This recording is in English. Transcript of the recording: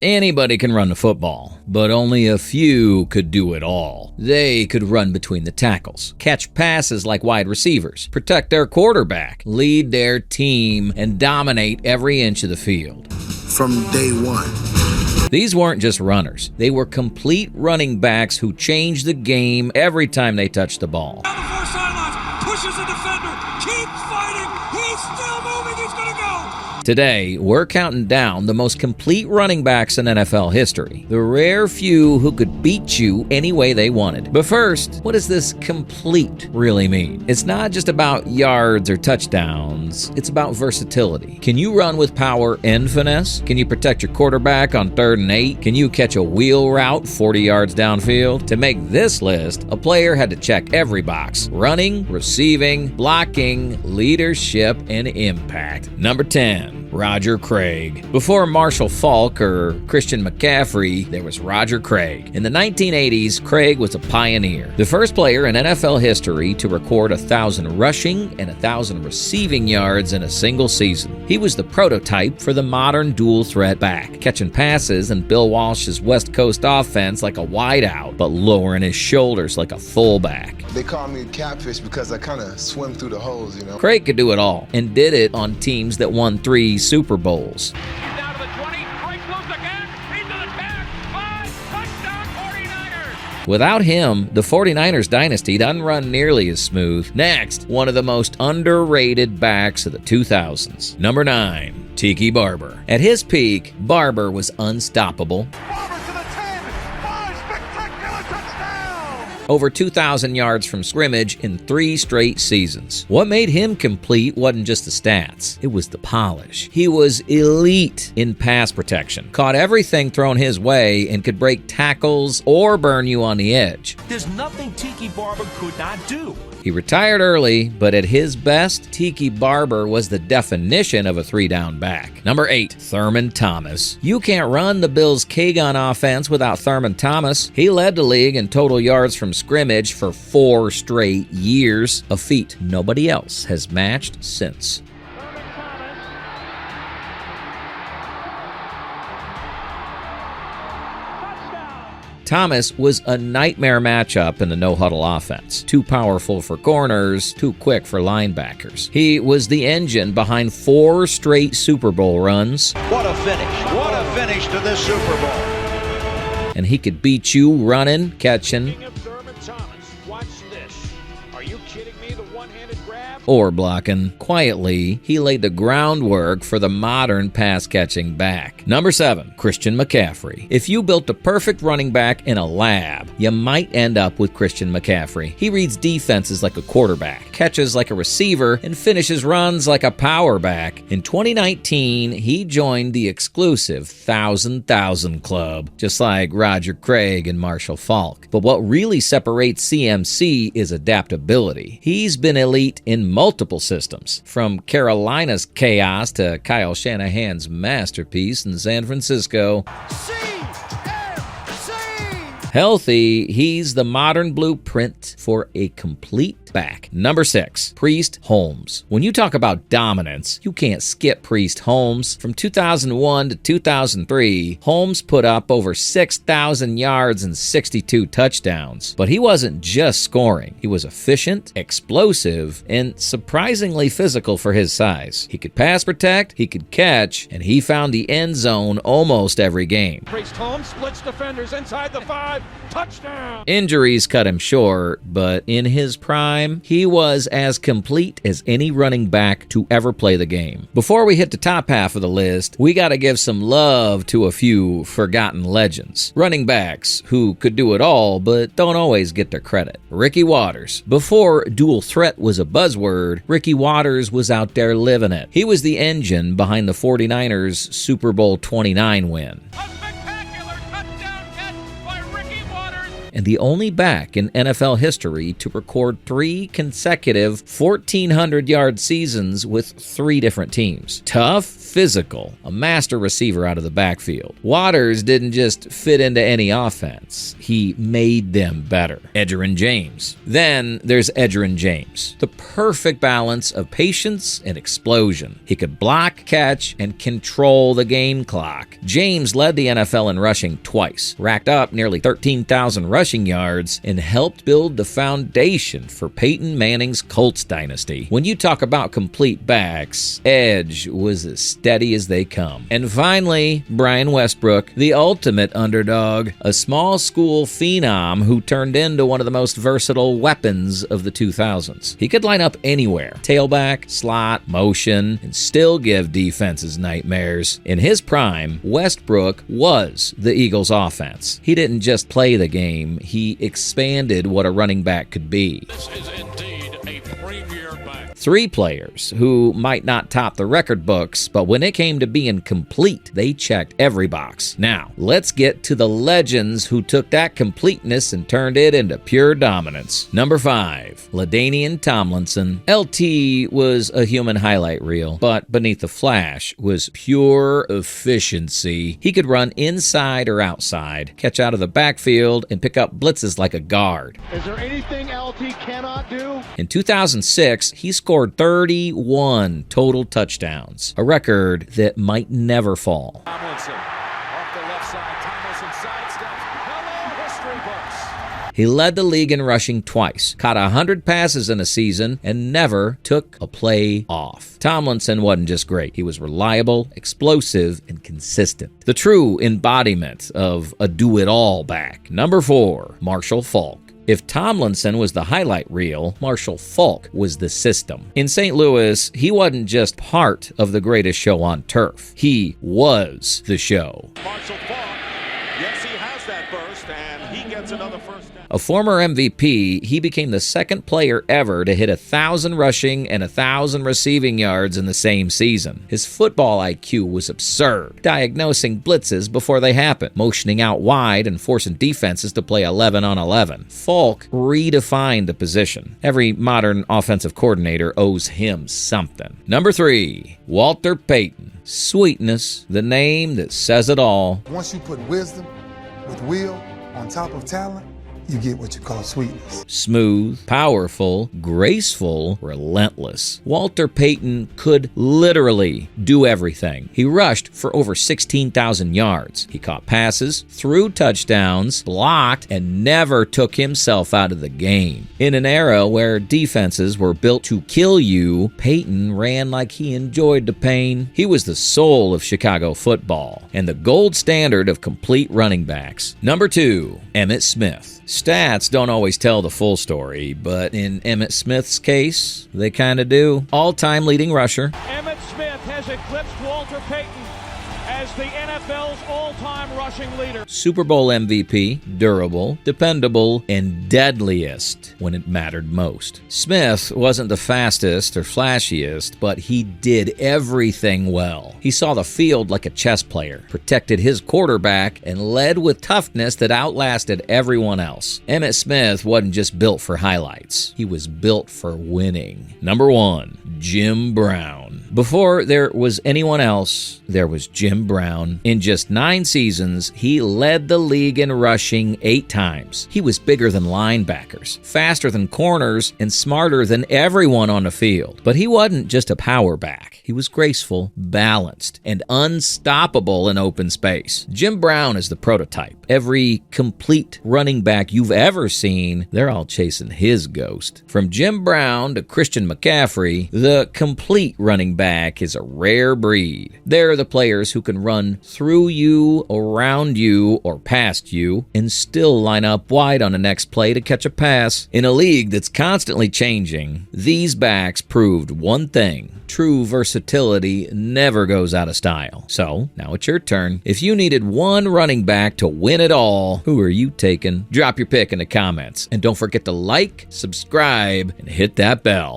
Anybody can run the football, but only a few could do it all. They could run between the tackles, catch passes like wide receivers, protect their quarterback, lead their team, and dominate every inch of the field. From day one. These weren't just runners. They were complete running backs who changed the game every time they touched the ball. Down the far sidelines, pushes the defender, keeps fighting, he's still moving, he's gonna go! Today, we're counting down the most complete running backs in NFL history. The rare few who could beat you any way they wanted. But first, what does this complete really mean? It's not just about yards or touchdowns. It's about versatility. Can you run with power and finesse? Can you protect your quarterback on 3rd and 8? Can you catch a wheel route 40 yards downfield? To make this list, a player had to check every box: running, receiving, blocking, leadership, and impact. Number 10. Roger Craig. Before Marshall Faulk or Christian McCaffrey, there was Roger Craig. In the 1980s, Craig was a pioneer. The first player in NFL history to record 1,000 rushing and 1,000 receiving yards in a single season. He was the prototype for the modern dual-threat back, catching passes in Bill Walsh's West Coast offense like a wideout, but lowering his shoulders like a fullback. They call me catfish because I kind of swim through the holes, you know. Craig could do it all, and did it on teams that won 3 Super Bowls. Down to the 20, breaks loose again, into the 10, 5, touchdown 49ers! Without him, the 49ers dynasty doesn't run nearly as smooth. Next, one of the most underrated backs of the 2000s. Number 9, Tiki Barber. At his peak, Barber was unstoppable. Over 2,000 yards from scrimmage in 3 straight seasons. What made him complete wasn't just the stats, it was the polish. He was elite in pass protection, caught everything thrown his way, and could break tackles or burn you on the edge. There's nothing Tiki Barber could not do. He retired early, but at his best, Tiki Barber was the definition of a 3-down back. Number 8, Thurman Thomas. You can't run the Bills' K-gun offense without Thurman Thomas. He led the league in total yards from scrimmage for 4 straight years, a feat nobody else has matched since. Thomas was a nightmare matchup in the no-huddle offense. Too powerful for corners, too quick for linebackers. He was the engine behind 4 straight Super Bowl runs. What a finish. What a finish to this Super Bowl. And he could beat you running, catching, or blocking. Quietly, he laid the groundwork for the modern pass-catching back. Number 7, Christian McCaffrey. If you built the perfect running back in a lab, you might end up with Christian McCaffrey. He reads defenses like a quarterback, catches like a receiver, and finishes runs like a power back. In 2019, he joined the exclusive 1,000 club, just like Roger Craig and Marshall Faulk. But what really separates CMC is adaptability. He's been elite in multiple systems, from Carolina's chaos to Kyle Shanahan's masterpiece in San Francisco. Healthy, he's the modern blueprint for a complete back. Number 6, Priest Holmes. When you talk about dominance, you can't skip Priest Holmes. From 2001 to 2003, Holmes put up over 6,000 yards and 62 touchdowns. But he wasn't just scoring. He was efficient, explosive, and surprisingly physical for his size. He could pass protect, he could catch, and he found the end zone almost every game. Priest Holmes splits defenders inside the 5, touchdown! Injuries cut him short, but in his prime, he was as complete as any running back to ever play the game. Before we hit the top half of the list, we gotta give some love to a few forgotten legends. Running backs who could do it all, but don't always get their credit. Ricky Watters. Before dual threat was a buzzword, Ricky Watters was out there living it. He was the engine behind the 49ers' Super Bowl 29 win. and the only back in NFL history to record 3 consecutive 1,400-yard seasons with 3 different teams. Tough, physical, a master receiver out of the backfield. Waters didn't just fit into any offense. He made them better. Edgerrin James. Then there's Edgerrin James. The perfect balance of patience and explosion. He could block, catch, and control the game clock. James led the NFL in rushing twice, racked up nearly 13,000 rushing yards, and helped build the foundation for Peyton Manning's Colts dynasty. When you talk about complete backs, Edge was as steady as they come. And finally, Brian Westbrook, the ultimate underdog, a small school phenom who turned into one of the most versatile weapons of the 2000s. He could line up anywhere, tailback, slot, motion, and still give defenses nightmares. In his prime, Westbrook was the Eagles' offense. He didn't just play the game, he expanded what a running back could be. This is indeed a premier back. 3 players who might not top the record books, but when it came to being complete, they checked every box. Now, let's get to the legends who took that completeness and turned it into pure dominance. Number 5, LaDainian Tomlinson. LT was a human highlight reel, but beneath the flash was pure efficiency. He could run inside or outside, catch out of the backfield, and pick up blitzes like a guard. Is there anything LT cannot do? In 2006, he scored 31 total touchdowns, a record that might never fall. Tomlinson off the left side. Tomlinson sidesteps. Hello, history books. He led the league in rushing twice, caught 100 passes in a season, and never took a play off. Tomlinson wasn't just great. He was reliable, explosive, and consistent. The true embodiment of a do-it-all back. Number 4, Marshall Faulk. If Tomlinson was the highlight reel, Marshall Faulk was the system. In St. Louis, he wasn't just part of the greatest show on turf. He was the show. Marshall Faulk. Yes, he has that burst, and he gets another first down. A former MVP, he became the second player ever to hit 1,000 rushing and 1,000 receiving yards in the same season. His football IQ was absurd, diagnosing blitzes before they happened, motioning out wide and forcing defenses to play 11 on 11. Faulk redefined the position. Every modern offensive coordinator owes him something. Number 3, Walter Payton. Sweetness, the name that says it all. Once you put wisdom with will on top of talent, you get what you call sweetness. Smooth, powerful, graceful, relentless. Walter Payton could literally do everything. He rushed for over 16,000 yards. He caught passes, threw touchdowns, blocked, and never took himself out of the game. In an era where defenses were built to kill you, Payton ran like he enjoyed the pain. He was the soul of Chicago football and the gold standard of complete running backs. Number 2, Emmitt Smith. Stats don't always tell the full story, but in Emmitt Smith's case, they kind of do. All-time leading rusher. Emmitt Smith has eclipsed Walter Payton as the NFL's all-time rushing leader. Super Bowl MVP, durable, dependable, and deadliest when it mattered most. Smith wasn't the fastest or flashiest, but he did everything well. He saw the field like a chess player, protected his quarterback, and led with toughness that outlasted everyone else. Emmitt Smith wasn't just built for highlights. He was built for winning. Number 1, Jim Brown. Before there was anyone else, there was Jim Brown. In just 9 seasons, he led the league in rushing 8 times. He was bigger than linebackers, faster than corners, and smarter than everyone on the field. But he wasn't just a power back. He was graceful, balanced, and unstoppable in open space. Jim Brown is the prototype. Every complete running back you've ever seen, they're all chasing his ghost. From Jim Brown to Christian McCaffrey, the complete running back is a rare breed. They're the players who can run through you, around you, or past you, and still line up wide on the next play to catch a pass. In a league that's constantly changing, these backs proved one thing. True versatility never goes out of style. So, now it's your turn. If you needed one running back to win it all, who are you taking? Drop your pick in the comments. And don't forget to like, subscribe, and hit that bell.